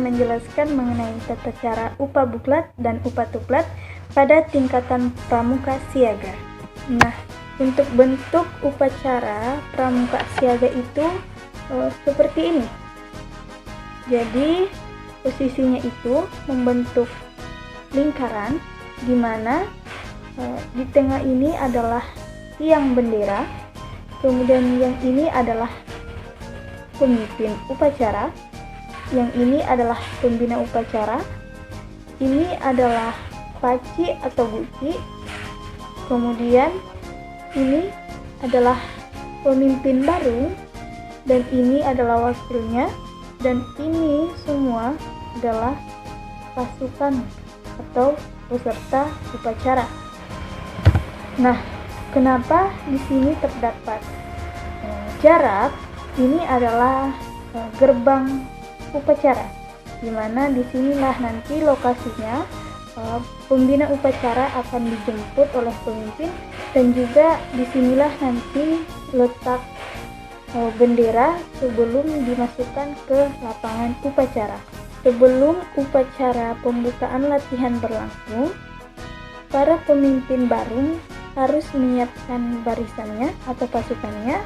menjelaskan mengenai tata cara upabuklat dan upatuplat pada tingkatan pramuka siaga. Nah, untuk bentuk upacara pramuka siaga itu seperti ini. Jadi, posisinya itu membentuk lingkaran di mana di tengah ini adalah tiang bendera, kemudian yang ini adalah pemimpin upacara, yang ini adalah pembina upacara, ini adalah paci atau guci, kemudian ini adalah pemimpin baru, dan ini adalah wakilnya, dan ini semua adalah pasukan atau peserta upacara. Nah, kenapa di sini terdapat jarak? Ini adalah gerbang upacara, di mana disinilah nanti lokasinya pembina upacara akan dijemput oleh pemimpin, dan juga disinilah nanti letak bendera sebelum dimasukkan ke lapangan upacara. Sebelum upacara pembukaan latihan berlangsung, para pemimpin baru harus menyiapkan barisannya atau pasukannya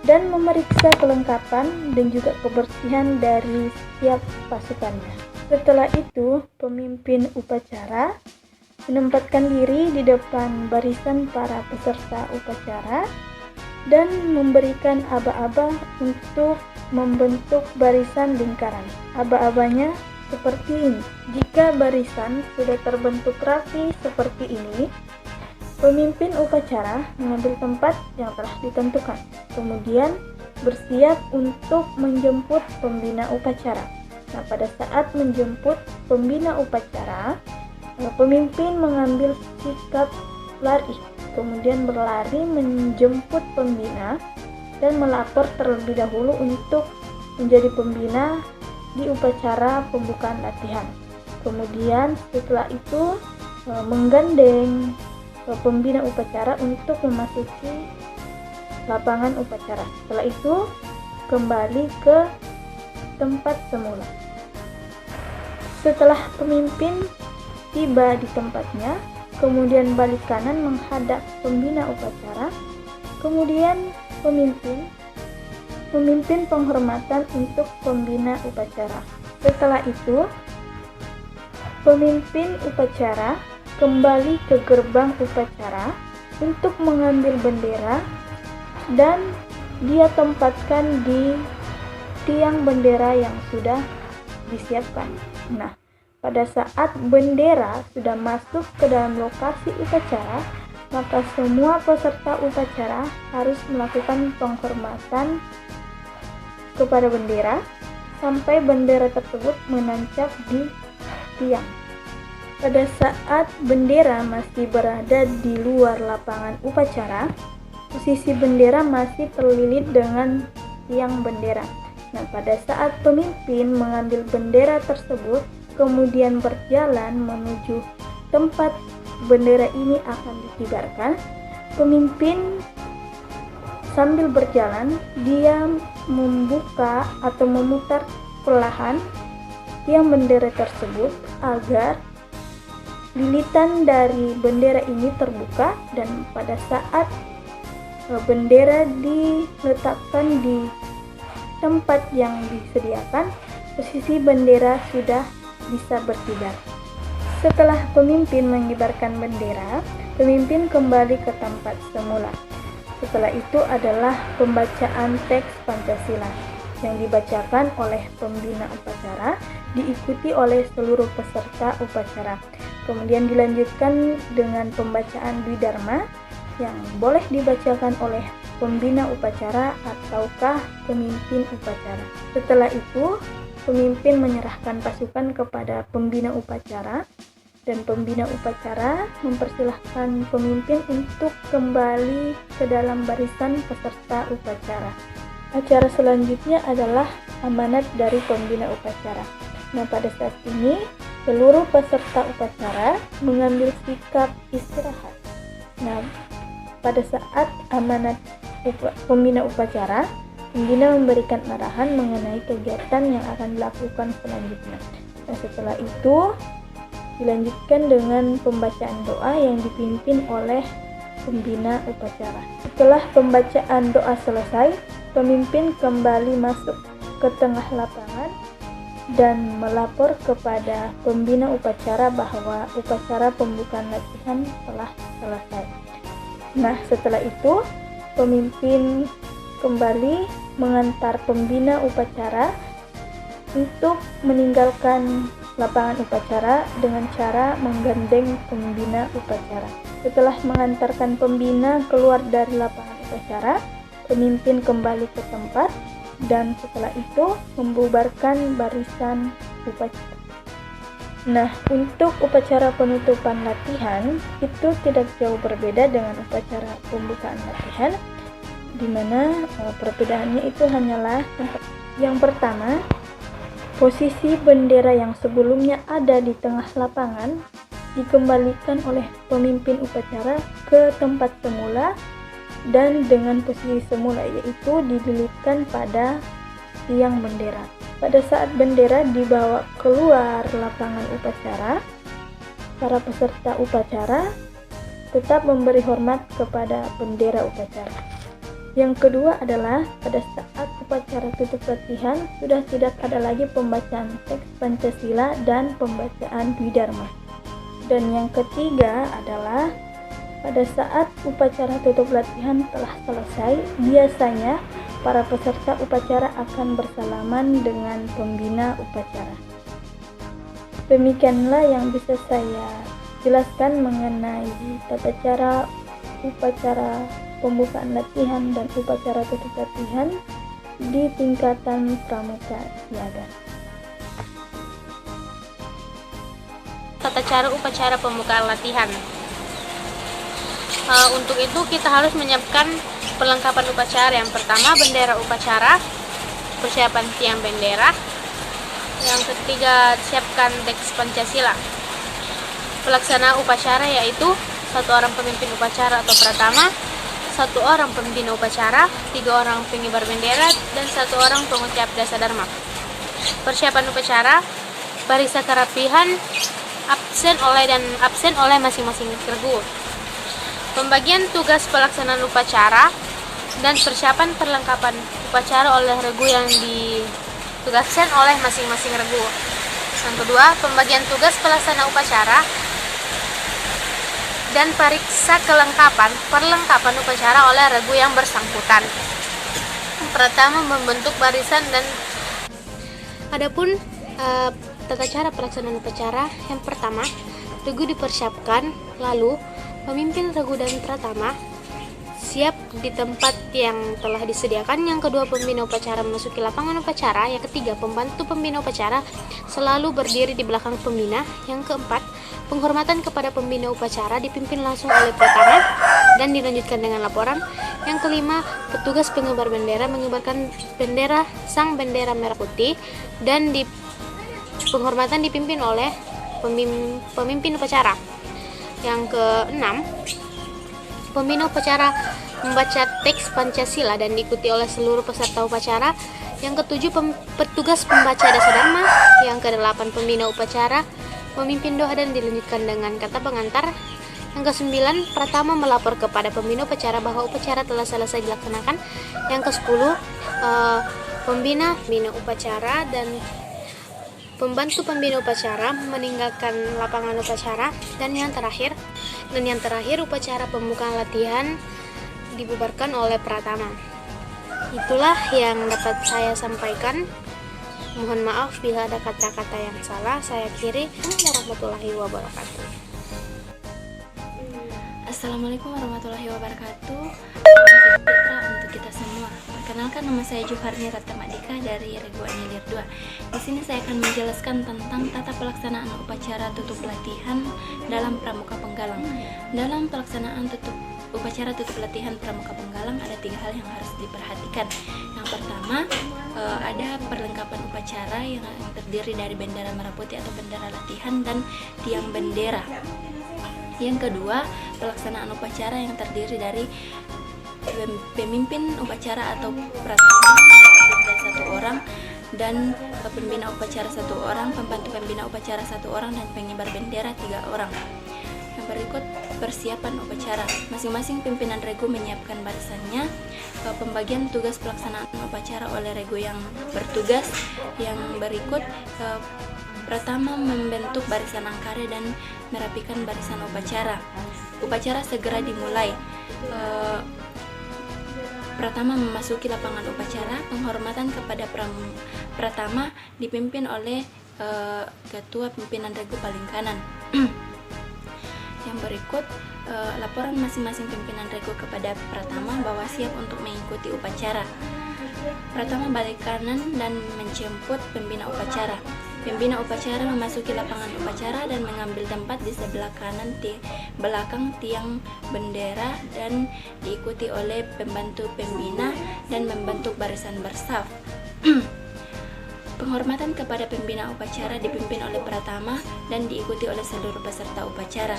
dan memeriksa kelengkapan dan juga kebersihan dari setiap pasukannya. Setelah itu, pemimpin upacara menempatkan diri di depan barisan para peserta upacara dan memberikan aba-aba untuk membentuk barisan lingkaran. Aba-abanya seperti ini. Jika barisan sudah terbentuk rapi seperti ini, pemimpin upacara mengambil tempat yang telah ditentukan, kemudian bersiap untuk menjemput pembina upacara. Nah, pada saat menjemput pembina upacara, pemimpin mengambil sikap lari, kemudian berlari menjemput pembina dan melapor terlebih dahulu untuk menjadi pembina di upacara pembukaan latihan. Kemudian setelah itu menggandeng pembina upacara untuk memasuki lapangan upacara. Setelah itu kembali ke tempat semula. Setelah pemimpin tiba di tempatnya, kemudian balik kanan menghadap pembina upacara, kemudian memimpin penghormatan untuk pembina upacara. Setelah itu, pemimpin upacara kembali ke gerbang upacara untuk mengambil bendera dan dia tempatkan di tiang bendera yang sudah disiapkan. Nah, pada saat bendera sudah masuk ke dalam lokasi upacara, maka semua peserta upacara harus melakukan penghormatan kepada bendera sampai bendera tersebut menancap di tiang. Pada saat bendera masih berada di luar lapangan upacara, posisi bendera masih terlilit dengan tiang bendera. Nah, pada saat pemimpin mengambil bendera tersebut, kemudian berjalan menuju tempat bendera ini akan dikibarkan, pemimpin sambil berjalan, dia membuka atau memutar perlahan tiang bendera tersebut agar lilitan dari bendera ini terbuka, dan pada saat bendera diletakkan di tempat yang disediakan, posisi bendera sudah bisa berkibar. Setelah pemimpin mengibarkan bendera, pemimpin kembali ke tempat semula. Setelah itu adalah pembacaan teks Pancasila yang dibacakan oleh pembina upacara, diikuti oleh seluruh peserta upacara. Kemudian dilanjutkan dengan pembacaan Dwidharma yang boleh dibacakan oleh pembina upacara ataukah pemimpin upacara. Setelah itu, pemimpin menyerahkan pasukan kepada pembina upacara, dan pembina upacara mempersilahkan pemimpin untuk kembali ke dalam barisan peserta upacara. Acara selanjutnya adalah amanat dari pembina upacara. Nah, pada saat ini seluruh peserta upacara mengambil sikap istirahat. Nah, pada saat amanat pembina upacara, Pembina memberikan arahan mengenai kegiatan yang akan dilakukan selanjutnya. Nah, setelah itu dilanjutkan dengan pembacaan doa yang dipimpin oleh pembina upacara. Setelah pembacaan doa selesai, pemimpin kembali masuk ke tengah lapangan dan melapor kepada pembina upacara bahwa upacara pembukaan latihan telah selesai. Nah, setelah itu pemimpin kembali mengantar pembina upacara untuk meninggalkan lapangan upacara dengan cara menggandeng pembina upacara. Setelah mengantarkan pembina keluar dari lapangan upacara, pemimpin kembali ke tempat dan setelah itu membubarkan barisan upacara. Nah, untuk upacara penutupan latihan itu tidak jauh berbeda dengan upacara pembukaan latihan, di mana perbedaannya itu hanyalah yang pertama, posisi bendera yang sebelumnya ada di tengah lapangan dikembalikan oleh pemimpin upacara ke tempat semula dan dengan posisi semula, yaitu dililitkan pada tiang bendera. Pada saat bendera dibawa keluar lapangan upacara, para peserta upacara tetap memberi hormat kepada bendera upacara. Yang kedua adalah pada saat upacara tutup latihan sudah tidak ada lagi pembacaan teks Pancasila dan pembacaan Dwi Dharma. Dan yang ketiga adalah pada saat upacara tutup latihan telah selesai, biasanya para peserta upacara akan bersalaman dengan pembina upacara. Demikianlah yang bisa saya jelaskan mengenai tata cara upacara pembukaan latihan dan upacara tutup latihan di tingkatan pramuka siaga. Tata cara upacara pembukaan latihan. Untuk itu kita harus menyiapkan perlengkapan upacara. Yang pertama bendera upacara, persiapan tiang bendera. Yang ketiga siapkan teks Pancasila. Pelaksana upacara yaitu 1 orang pemimpin upacara atau pratama, 1 orang pembina upacara, 3 orang pengibar bendera, dan 1 orang pengucap dasa dharma. Persiapan upacara, barisan kerapihan, absen oleh masing-masing regu. Pembagian tugas pelaksanaan upacara dan persiapan perlengkapan upacara oleh regu yang ditugaskan oleh masing-masing regu. Yang kedua, pembagian tugas pelaksana upacara dan periksa perlengkapan upacara oleh regu yang bersangkutan. Pertama, membentuk barisan dan adapun tata cara pelaksanaan upacara. Yang pertama, regu dipersiapkan, lalu pemimpin regu dan pratama siap di tempat yang telah disediakan. Yang kedua, pembina upacara memasuki lapangan upacara. Yang ketiga, pembantu pembina upacara selalu berdiri di belakang pembina. Yang keempat, penghormatan kepada pembina upacara dipimpin langsung oleh pratama dan dilanjutkan dengan laporan. Yang kelima, petugas pengibar bendera mengibarkan bendera sang bendera merah putih dan penghormatan dipimpin oleh pemimpin upacara. Yang keenam, pembina upacara membaca teks Pancasila dan diikuti oleh seluruh peserta upacara. Yang ketujuh, petugas pembaca dasa dharma. Yang kedelapan, pembina upacara memimpin doa dan dilanjutkan dengan kata pengantar. Yang kesembilan, pratama melapor kepada pembina upacara bahwa upacara telah selesai dilaksanakan. Yang kesepuluh, pembina upacara dan pembantu pembina upacara meninggalkan lapangan upacara. Dan yang terakhir, upacara pembukaan latihan dibubarkan oleh pratama. Itulah yang dapat saya sampaikan. Mohon maaf bila ada kata-kata yang salah. Saya akhiri. Assalamualaikum warahmatullahi wabarakatuh. Assalamualaikum warahmatullahi wabarakatuh. Salam sejahtera untuk kita semua. Perkenalkan, nama saya Juharni Ratmadika dari Regu Anilir 2. Di sini saya akan menjelaskan tentang tata pelaksanaan upacara tutup latihan dalam Pramuka Penggalang. Dalam pelaksanaan upacara tutup latihan Pramuka Penggalang ada 3 hal yang harus diperhatikan. Yang pertama, ada perlengkapan upacara yang terdiri dari bendera merah putih atau bendera latihan dan tiang bendera. Yang kedua, pelaksanaan upacara yang terdiri dari pemimpin upacara atau pratama dari 1 orang, dan pembina upacara 1 orang, pembantu pembina upacara 1 orang, dan pengibar bendera 3 orang. Yang berikut persiapan upacara. Masing-masing pimpinan regu menyiapkan barisannya. Pembagian tugas pelaksanaan upacara oleh regu yang bertugas. Yang berikut pertama, membentuk barisan angkare dan merapikan barisan upacara. Upacara segera dimulai. Pertama, memasuki lapangan upacara. Penghormatan kepada pratama dipimpin oleh ketua pimpinan regu paling kanan. Yang berikut laporan masing-masing pimpinan regu kepada pratama bahwa siap untuk mengikuti upacara. Pratama balik kanan dan menjemput pembina upacara. Pembina upacara memasuki lapangan upacara dan mengambil tempat di sebelah kanan belakang tiang bendera dan diikuti oleh pembantu pembina dan membentuk barisan bersaf. Penghormatan kepada pembina upacara dipimpin oleh pratama dan diikuti oleh seluruh peserta upacara.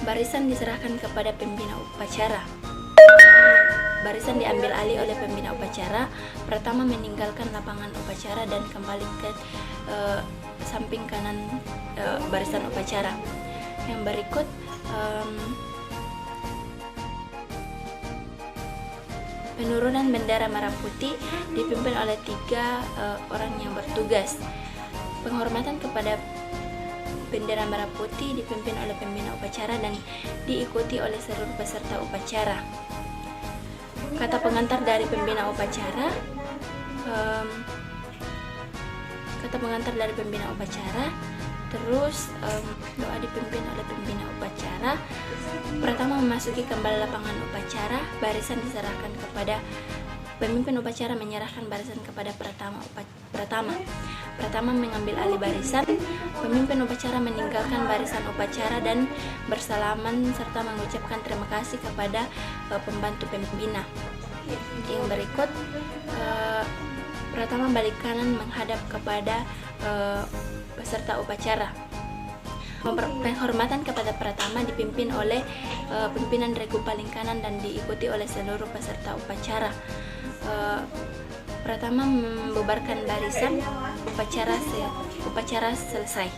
Barisan diserahkan kepada pembina upacara. Barisan diambil alih oleh pembina upacara. Pertama meninggalkan lapangan upacara dan kembali ke samping kanan barisan upacara. Yang berikut penurunan bendera merah putih dipimpin oleh 3 orang yang bertugas. Penghormatan kepada bendera merah putih dipimpin oleh pembina upacara dan diikuti oleh seluruh peserta upacara. Kata pengantar dari pembina upacara. Terus doa dipimpin oleh pembina upacara. Pertama, memasuki kembali lapangan upacara. Barisan diserahkan kepada pemimpin upacara, menyerahkan barisan kepada Pratama mengambil alih barisan. Pemimpin upacara meninggalkan barisan upacara dan bersalaman serta mengucapkan terima kasih kepada pembantu pembina. Yang berikut Pratama balik kanan menghadap kepada peserta upacara. Penghormatan kepada pratama dipimpin oleh pimpinan regu paling kanan dan diikuti oleh seluruh peserta upacara. Pratama membubarkan barisan. Upacara selesai.